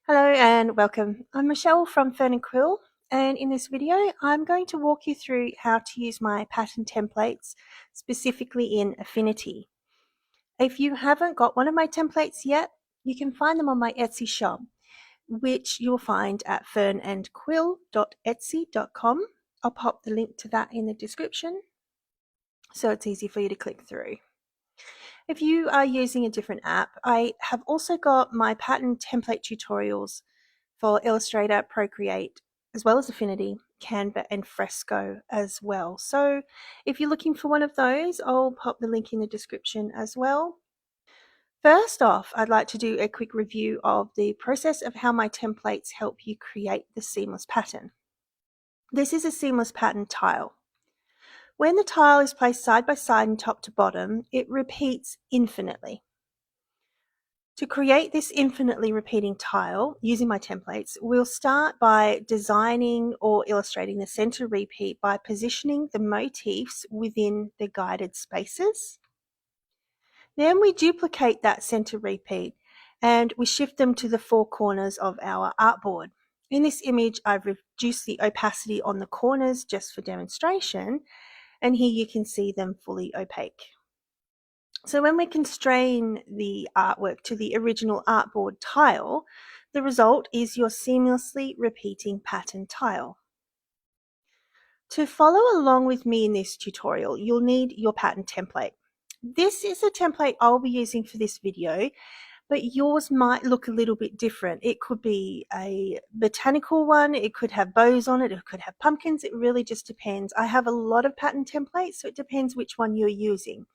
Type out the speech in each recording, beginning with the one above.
Hello and welcome. I'm Michelle from Fern and Quill, and in this video I'm going to walk you through how to use my pattern templates specifically in Affinity. If you haven't got one of my templates yet, you can find them on my Etsy shop, which you'll find at fernandquill.etsy.com. I'll pop the link to that in the description so it's easy for you to click through. If you are using a different app, I have also got my pattern template tutorials for Illustrator, Procreate, as well as Affinity, Canva, and Fresco as well. So if you're looking for one of those, I'll pop the link in the description as well. First off, I'd like to do a quick review of the process of how my templates help you create the seamless pattern. This is a seamless pattern tile. When the tile is placed side by side and top to bottom, it repeats infinitely. To create this infinitely repeating tile using my templates, we'll start by designing or illustrating the center repeat by positioning the motifs within the guided spaces. Then we duplicate that center repeat and we shift them to the four corners of our artboard. In this image, I've reduced the opacity on the corners just for demonstration, and here you can see them fully opaque. So when we constrain the artwork to the original artboard tile, the result is your seamlessly repeating pattern tile. To follow along with me in this tutorial, you'll need your pattern template. This is a template I'll be using for this video, but yours might look a little bit different. It could be a botanical one, it could have bows on it could have pumpkins, it really just depends. I have a lot of pattern templates, so it depends which one you're using.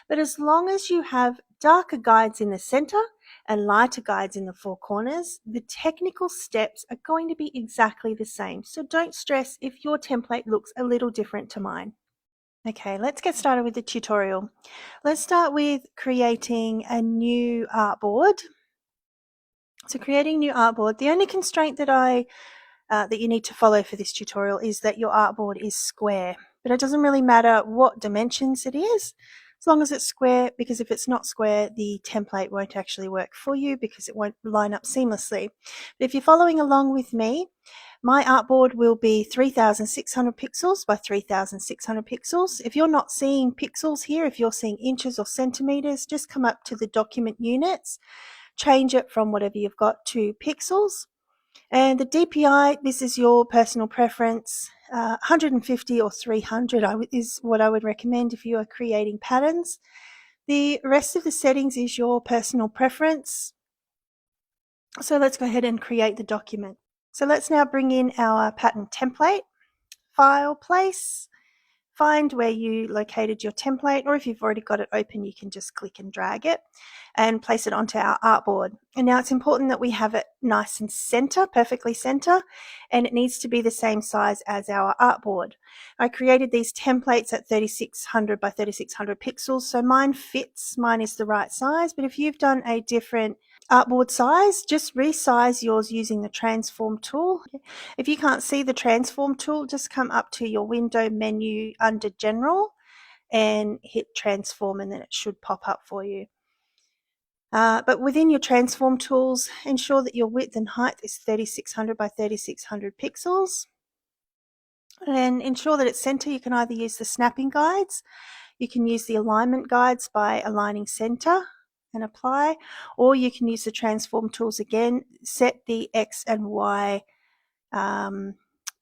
But as long as you have darker guides in the center and lighter guides in the four corners, the technical steps are going to be exactly the same. So don't stress if your template looks a little different to mine. Okay, let's get started with the tutorial. Let's start with creating a new artboard. So creating a new artboard, the only constraint that you need to follow for this tutorial is that your artboard is square, but it doesn't really matter what dimensions it is, as long as it's square, because if it's not square, the template won't actually work for you because it won't line up seamlessly. But if you're following along with me, my artboard will be 3,600 pixels by 3,600 pixels. If you're not seeing pixels here, if you're seeing inches or centimeters, just come up to the document units, change it from whatever you've got to pixels. And the DPI, this is your personal preference. 150 or 300 is what I would recommend if you are creating patterns. The rest of the settings is your personal preference. So let's go ahead and create the document. So let's now bring in our pattern template, file, place, find where you located your template, or if you've already got it open, you can just click and drag it and place it onto our artboard. And now it's important that we have it nice and center, perfectly center, and it needs to be the same size as our artboard. I created these templates at 3600 by 3600 pixels, so mine fits, mine is the right size, but if you've done a different artboard size, just resize yours using the transform tool. If you can't see the transform tool, just come up to your window menu under general and hit transform, and then it should pop up for you. But within your transform tools, ensure that your width and height is 3600 by 3600 pixels, and ensure that it's center. You can either use the snapping guides, you can use the alignment guides by aligning center and apply, or you can use the transform tools again, set the X and Y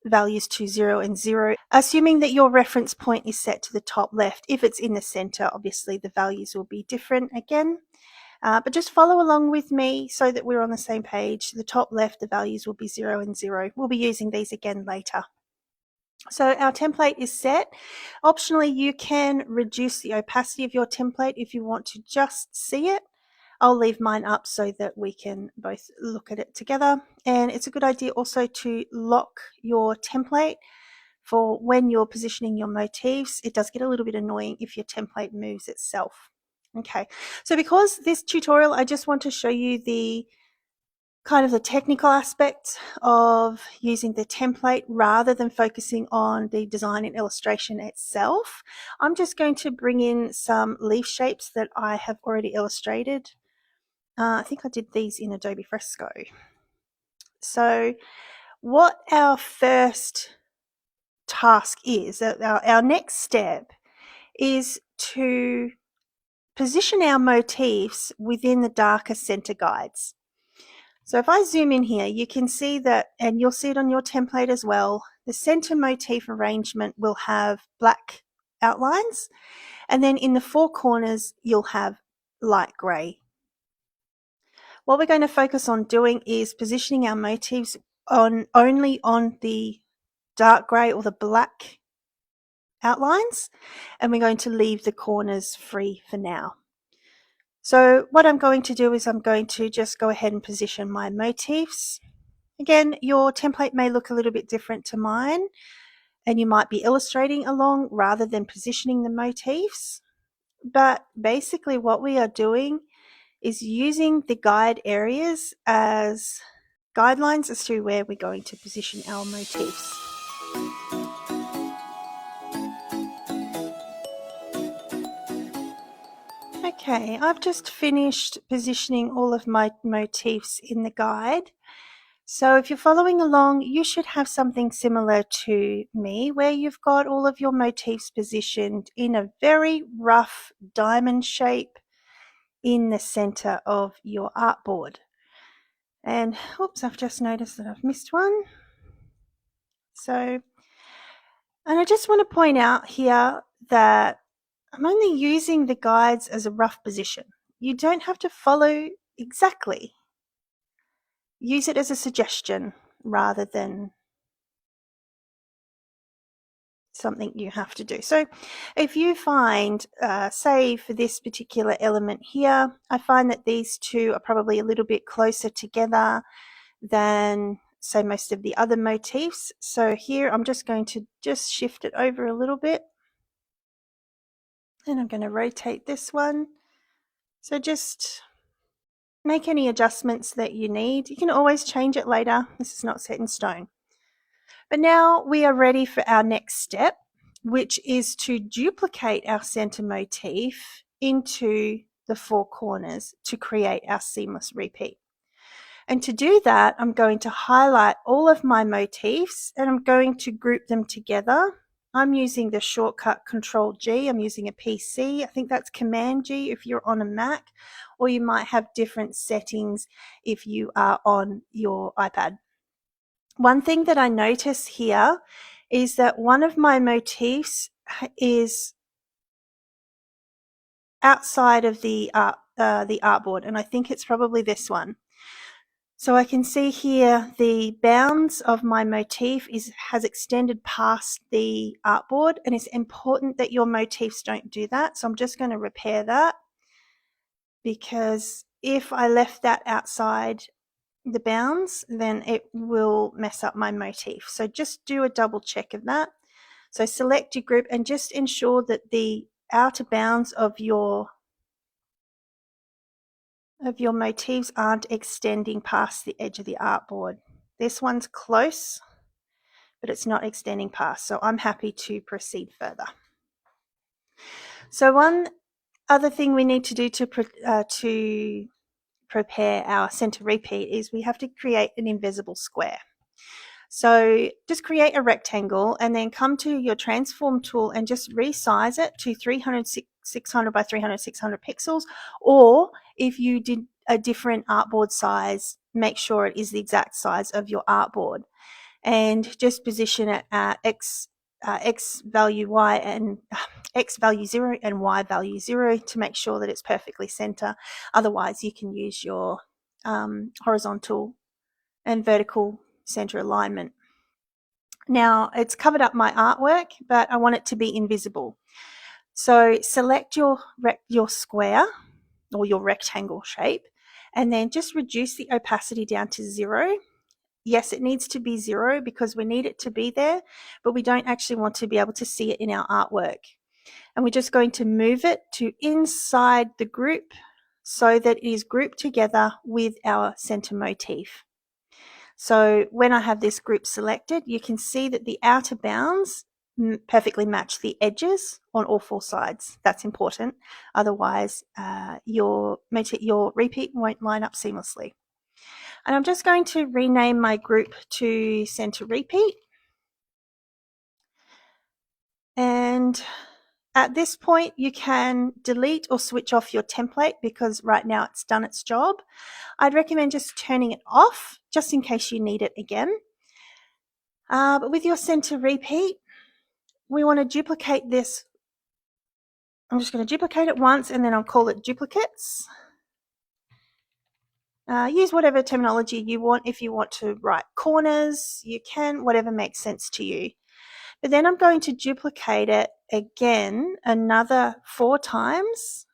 values to 0 and 0, assuming that your reference point is set to the top left. If it's in the center, obviously the values will be different again. But just follow along with me so that we're on the same page. The top left, the values will be 0 and 0. We'll be using these again later. So our template is set. Optionally, you can reduce the opacity of your template if you want to just see it. I'll leave mine up so that we can both look at it together. And it's a good idea also to lock your template for when you're positioning your motifs. It does get a little bit annoying if your template moves itself. Okay, so because this tutorial, I just want to show you the kind of the technical aspects of using the template rather than focusing on the design and illustration itself. I'm just going to bring in some leaf shapes that I have already illustrated. I think I did these in Adobe Fresco. So what our first task is, our next step is to position our motifs within the darker center guides. So if I zoom in here, you can see that, and you'll see it on your template as well, the center motif arrangement will have black outlines, and then in the four corners, you'll have light gray. What we're going to focus on doing is positioning our motifs only on the dark gray or the black outlines, and we're going to leave the corners free for now. So what I'm going to do is I'm going to just go ahead and position my motifs. Again, your template may look a little bit different to mine, and you might be illustrating along rather than positioning the motifs. But basically what we are doing is using the guide areas as guidelines as to where we're going to position our motifs. Okay, I've just finished positioning all of my motifs in the guide. So if you're following along, you should have something similar to me where you've got all of your motifs positioned in a very rough diamond shape in the center of your artboard. And oops, I've just noticed that I've missed one. And I just want to point out here that I'm only using the guides as a rough position. You don't have to follow exactly. Use it as a suggestion rather than something you have to do. So if you find, say for this particular element here, I find that these two are probably a little bit closer together than say most of the other motifs. So here I'm just going to just shift it over a little bit. And I'm going to rotate this one. So just make any adjustments that you need. You can always change it later. This is not set in stone. But now we are ready for our next step, which is to duplicate our center motif into the four corners to create our seamless repeat. And to do that, I'm going to highlight all of my motifs and I'm going to group them together. I'm using the shortcut Control G. I'm using a PC. I think that's Command G if you're on a Mac, or you might have different settings if you are on your iPad. One thing that I notice here is that one of my motifs is outside of the artboard, and I think it's probably this one. So I can see here the bounds of my motif has extended past the artboard, and it's important that your motifs don't do that. So I'm just going to repair that, because if I left that outside the bounds, then it will mess up my motif. So just do a double check of that. So select your group and just ensure that the outer bounds of your motifs aren't extending past the edge of the artboard. This one's close, but it's not extending past, so I'm happy to proceed further. So one other thing we need to do to prepare our center repeat is we have to create an invisible square. So just create a rectangle and then come to your transform tool and just resize it to 600 by 300, 600 pixels. Or if you did a different artboard size, make sure it is the exact size of your artboard. And just position it at X value Y and X value 0 and Y value 0 to make sure that it's perfectly center. Otherwise, you can use your horizontal and vertical center alignment. Now it's covered up my artwork, but I want it to be invisible. So select your square or your rectangle shape and then just reduce the opacity down to 0. Yes, it needs to be 0 because we need it to be there, but we don't actually want to be able to see it in our artwork. And we're just going to move it to inside the group so that it is grouped together with our center motif. So when I have this group selected, you can see that the outer bounds perfectly match the edges on all four sides. That's important. Otherwise, your repeat won't line up seamlessly. And I'm just going to rename my group to Center Repeat. And at this point, you can delete or switch off your template because right now it's done its job. I'd recommend just turning it off just in case you need it again. But with your Center Repeat, we want to duplicate this. I'm just going to duplicate it once and then I'll call it duplicates. Use whatever terminology you want. If you want to write corners, you can, whatever makes sense to you. But then I'm going to duplicate it again another 4 times.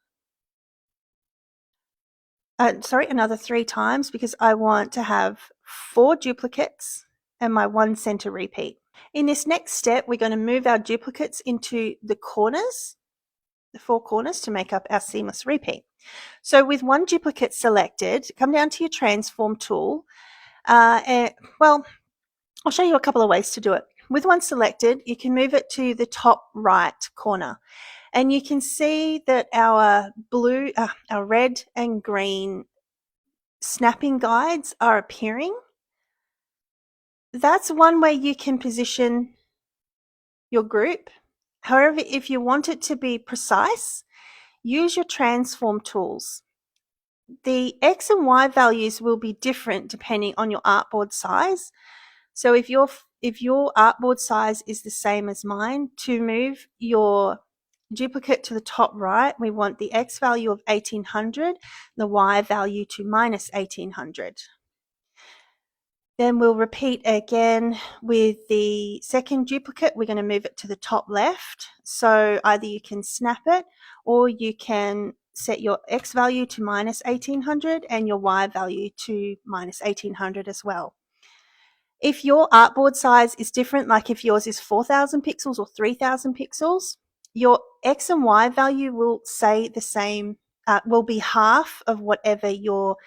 Another 3 times because I want to have 4 duplicates and my 1 center repeat. In this next step, we're going to move our duplicates into the corners, the 4 corners to make up our seamless repeat. So with 1 duplicate selected, come down to your transform tool. Well, I'll show you a couple of ways to do it. With 1 selected, you can move it to the top right corner. And you can see that our red and green snapping guides are appearing. That's one way you can position your group. However, if you want it to be precise, use your transform tools. The X and Y values will be different depending on your artboard size. So if your artboard size is the same as mine, to move your duplicate to the top right, we want the X value of 1800, the Y value to minus 1800. Then we'll repeat again with the second duplicate. We're going to move it to the top left. So either you can snap it or you can set your X value to minus 1800 and your Y value to minus 1800 as well. If your artboard size is different, like if yours is 4000 pixels or 3000 pixels, your X and Y value will say the same, will be half of whatever your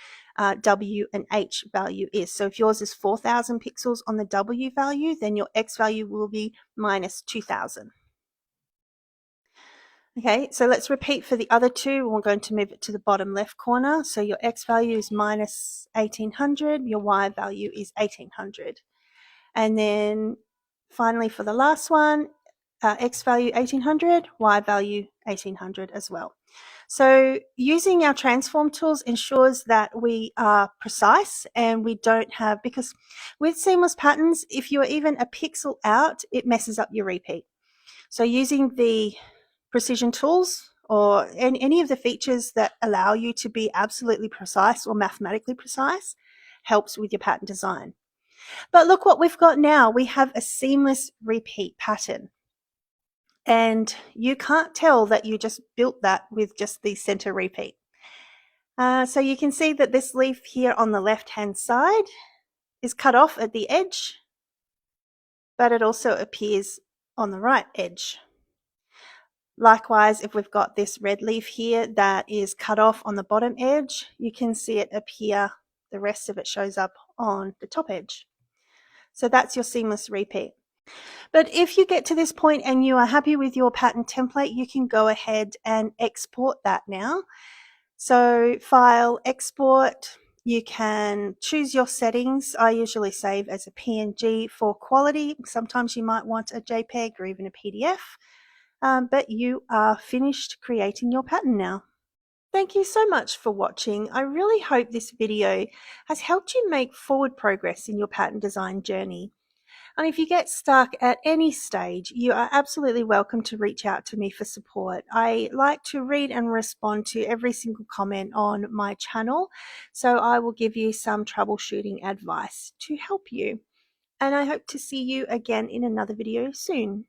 W and H value is. So if yours is 4000 pixels on the W value, then your X value will be minus 2000. Okay, so let's repeat for the other 2. We're going to move it to the bottom left corner. So your X value is minus 1800, your Y value is 1800. And then finally for the last one, X value 1800, Y value 1800 as well. So using our transform tools ensures that we are precise and we don't have, because with seamless patterns, if you're even a pixel out, it messes up your repeat. So using the precision tools or any of the features that allow you to be absolutely precise or mathematically precise helps with your pattern design. But look what we've got now. We have a seamless repeat pattern. And you can't tell that you just built that with just the center repeat. So you can see that this leaf here on the left-hand side is cut off at the edge, but it also appears on the right edge. Likewise, if we've got this red leaf here that is cut off on the bottom edge, you can see it appear, the rest of it shows up on the top edge. So that's your seamless repeat. But if you get to this point and you are happy with your pattern template, you can go ahead and export that now. So File, Export, you can choose your settings. I usually save as a PNG for quality. Sometimes you might want a JPEG or even a PDF, but you are finished creating your pattern now. Thank you so much for watching. I really hope this video has helped you make forward progress in your pattern design journey. And if you get stuck at any stage, you are absolutely welcome to reach out to me for support. I like to read and respond to every single comment on my channel, so I will give you some troubleshooting advice to help you. And I hope to see you again in another video soon.